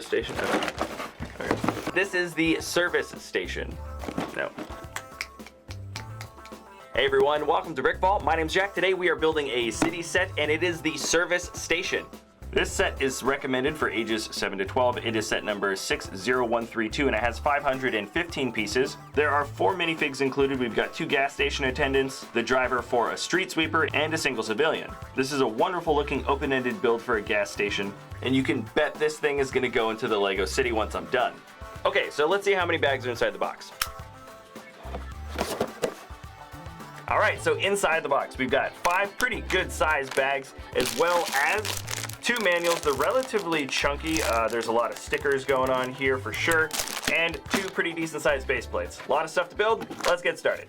service station? Okay. This is the service station. No. Hey everyone, welcome to BrickVault. My name's Jack. Today we are building a city set, and it is the service station. This set is recommended for ages 7 to 12. It is set number 60132, and it has 515 pieces. There are 4 minifigs included. We've got 2 gas station attendants, the driver for a street sweeper, and a single civilian. This is a wonderful looking open-ended build for a gas station, and you can bet this thing is gonna go into the Lego City once I'm done. Okay, so let's see how many bags are inside the box. All right, so inside the box, we've got 5 pretty good sized bags, as well as 2 manuals. They're relatively chunky. There's a lot of stickers going on here for sure, and 2 pretty decent sized base plates. A lot of stuff to build. Let's get started.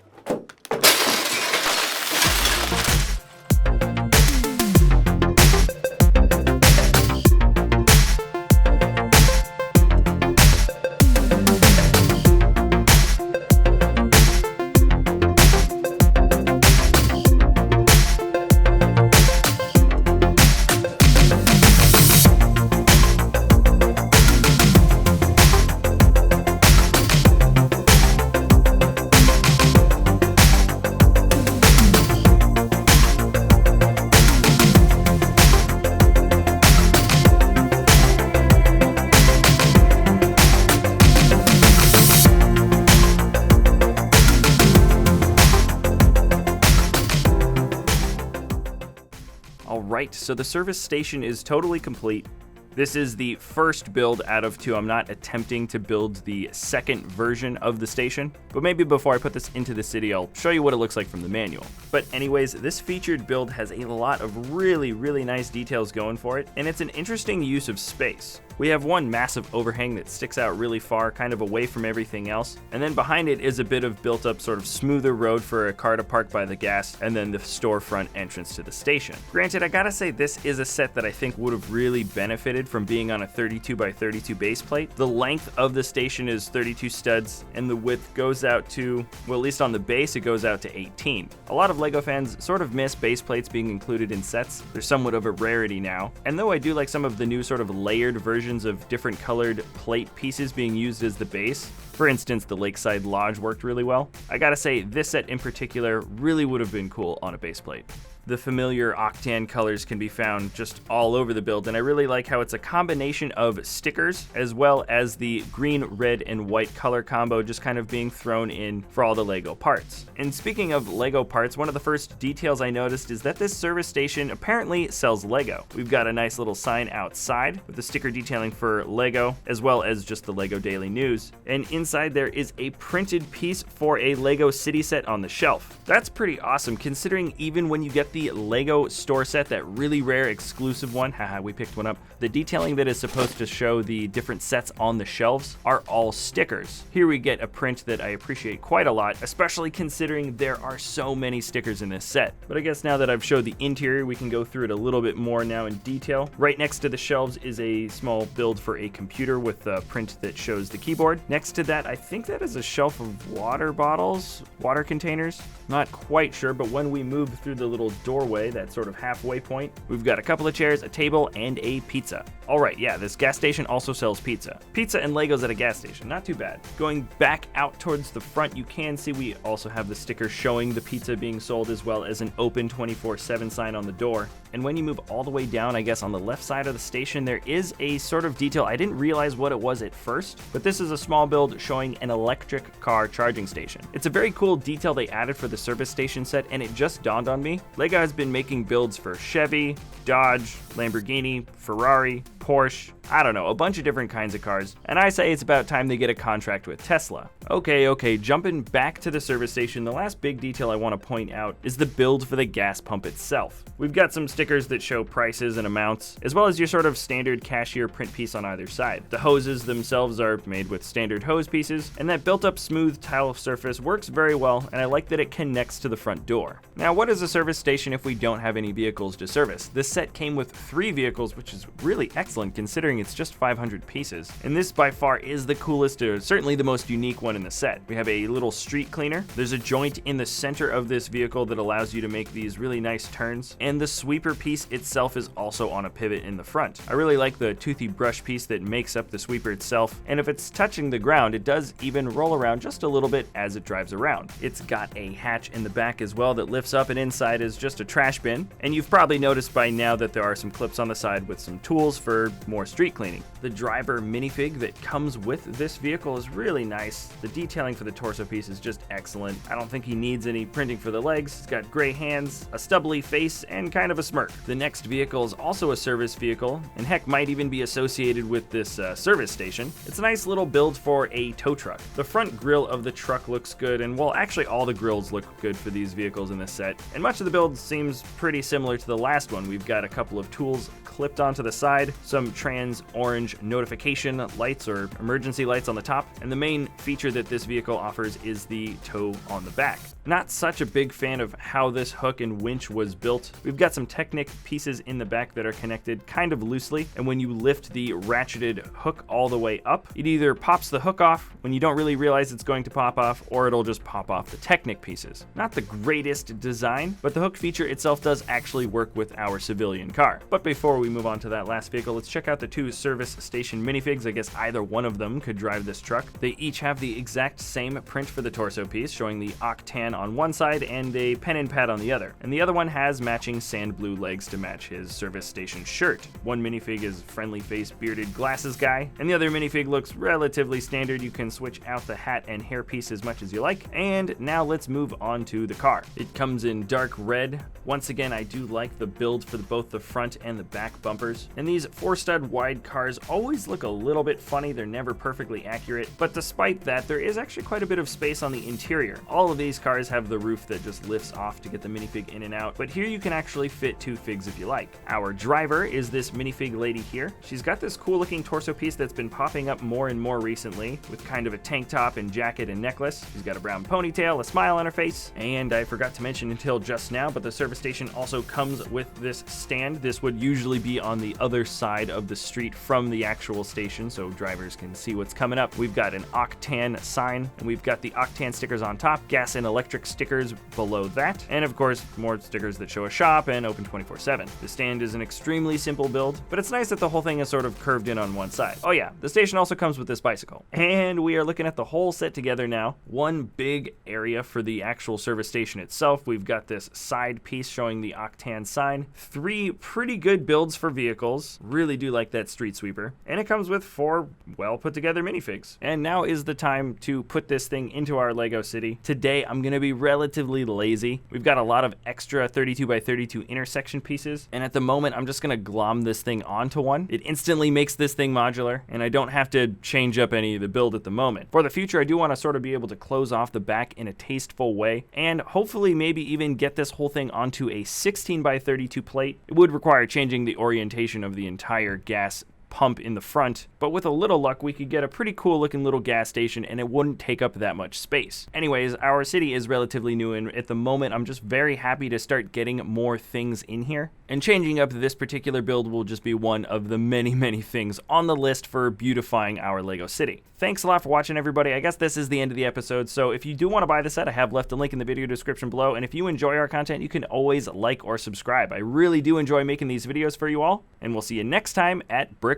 Alright, so the service station is totally complete. This is the first build out of 2. I'm not attempting to build the second version of the station, but maybe before I put this into the city, I'll show you what it looks like from the manual. But anyways, this featured build has a lot of really nice details going for it, and it's an interesting use of space. We have one massive overhang that sticks out really far, kind of away from everything else, and then behind it is a bit of built up sort of smoother road for a car to park by the gas, and then the storefront entrance to the station. Granted, I gotta say this is a set that I think would have really benefited from being on a 32 by 32 base plate. The length of the station is 32 studs, and the width goes out to, well, at least on the base, it goes out to 18. A lot of LEGO fans sort of miss base plates being included in sets. They're somewhat of a rarity now, and though I do like some of the new sort of layered versions of different colored plate pieces being used as the base, for instance, the Lakeside Lodge worked really well, I gotta say this set in particular really would have been cool on a base plate. The familiar octane colors can be found just all over the build, and I really like how it's a combination of stickers as well as the green, red, and white color combo just kind of being thrown in for all the LEGO parts. And speaking of LEGO parts, one of the first details I noticed is that this service station apparently sells LEGO. We've got a nice little sign outside with the sticker detailing for LEGO, as well as just the LEGO Daily News. And inside there is a printed piece for a LEGO City set on the shelf. That's pretty awesome, considering even when you get the LEGO store set, that really rare exclusive one, haha, we picked one up, the detailing that is supposed to show the different sets on the shelves are all stickers. Here we get a print that I appreciate quite a lot, especially considering there are so many stickers in this set. But I guess now that I've showed the interior, we can go through it a little bit more now in detail. Right next to the shelves is a small build for a computer with a print that shows the keyboard. Next to that, I think that is a shelf of water bottles, water containers. Not quite sure, but when we move through the little doorway, that sort of halfway point, we've got a couple of chairs, a table, and a pizza. All right, yeah, this gas station also sells pizza. Pizza and Legos at a gas station, not too bad. Going back out towards the front, you can see we also have the sticker showing the pizza being sold, as well as an open 24/7 sign on the door. And when you move all the way down, I guess on the left side of the station, there is a sort of detail. I didn't realize what it was at first, but this is a small build showing an electric car charging station. It's a very cool detail they added for the service station set, and it just dawned on me. LEGO has been making builds for Chevy, Dodge, Lamborghini, Ferrari, Porsche, I don't know, a bunch of different kinds of cars, and I say it's about time they get a contract with Tesla. Okay, jumping back to the service station, the last big detail I want to point out is the build for the gas pump itself. We've got some stickers that show prices and amounts, as well as your sort of standard cashier print piece on either side. The hoses themselves are made with standard hose pieces, and that built-up smooth tile surface works very well, and I like that it connects to the front door. Now, what is a service station if we don't have any vehicles to service? This set came with 3 vehicles, which is really excellent. excellent considering it's just 500 pieces. And this by far is the coolest, or certainly the most unique one in the set. We have a little street cleaner. There's a joint in the center of this vehicle that allows you to make these really nice turns. And the sweeper piece itself is also on a pivot in the front. I really like the toothy brush piece that makes up the sweeper itself. And if it's touching the ground, it does even roll around just a little bit as it drives around. It's got a hatch in the back as well that lifts up, and inside is just a trash bin. And you've probably noticed by now that there are some clips on the side with some tools for more street cleaning. The driver minifig that comes with this vehicle is really nice. The detailing for the torso piece is just excellent. I don't think he needs any printing for the legs. He's got gray hands, a stubbly face, and kind of a smirk. The next vehicle is also a service vehicle, and heck, might even be associated with this service station. It's a nice little build for a tow truck. The front grille of the truck looks good, and well, actually all the grills look good for these vehicles in this set. And much of the build seems pretty similar to the last one. We've got a couple of tools clipped onto the side, some trans orange notification lights or emergency lights on the top, and the main feature that this vehicle offers is the tow on the back. Not such a big fan of how this hook and winch was built. We've got some Technic pieces in the back that are connected kind of loosely, and when you lift the ratcheted hook all the way up, it either pops the hook off when you don't really realize it's going to pop off, or it'll just pop off the Technic pieces. Not the greatest design, but the hook feature itself does actually work with our civilian car. But before we move on to that last vehicle, let's check out the two service station minifigs. I guess either one of them could drive this truck. They each have the exact same print for the torso piece, showing the Octan on one side and a pen and pad on the other. And the other one has matching sand blue legs to match his service station shirt. One minifig is friendly-faced bearded glasses guy, and the other minifig looks relatively standard. You can switch out the hat and hair piece as much as you like. And now let's move on to the car. It comes in dark red. Once again, I do like the build for both the front and the back bumpers. And these 4-stud wide cars always look a little bit funny. They're never perfectly accurate, but despite that, there is actually quite a bit of space on the interior. All of these cars have the roof that just lifts off to get the minifig in and out, but here you can actually fit 2 figs if you like. Our driver is this minifig lady here. She's got this cool looking torso piece that's been popping up more and more recently, with kind of a tank top and jacket and necklace. She's got a brown ponytail, a smile on her face, and I forgot to mention until just now, but the service station also comes with this stand. This would usually be on the other side of the street from the actual station, so drivers can see what's coming up. We've got an Octan sign, and we've got the Octan stickers on top, gas and electric stickers below that, and of course more stickers that show a shop and open 24/7. The stand is an extremely simple build, but it's nice that the whole thing is sort of curved in on one side. Oh yeah, the station also comes with this bicycle. And we are looking at the whole set together now. One big area for the actual service station itself. We've got this side piece showing the Octan sign. 3 pretty good builds for vehicles. Really do like that street sweeper. And it comes with 4 well put together minifigs. And now is the time to put this thing into our Lego city. Today I'm gonna be relatively lazy. We've got a lot of extra 32x32 intersection pieces, and at the moment I'm just gonna glom this thing onto one. It instantly makes this thing modular, and I don't have to change up any of the build at the moment. For the future, I do want to sort of be able to close off the back in a tasteful way, and hopefully maybe even get this whole thing onto a 16x32 plate. It would require changing the orientation of the entire gas pump in the front, but with a little luck we could get a pretty cool looking little gas station and it wouldn't take up that much space. Anyways, our city is relatively new, and at the moment I'm just very happy to start getting more things in here, and changing up this particular build will just be one of the many things on the list for beautifying our Lego city. Thanks a lot for watching, everybody. I guess this is the end of the episode, so if you do want to buy the set, I have left a link in the video description below, and if you enjoy our content, you can always like or subscribe. I really do enjoy making these videos for you all, and we'll see you next time at BrickVault.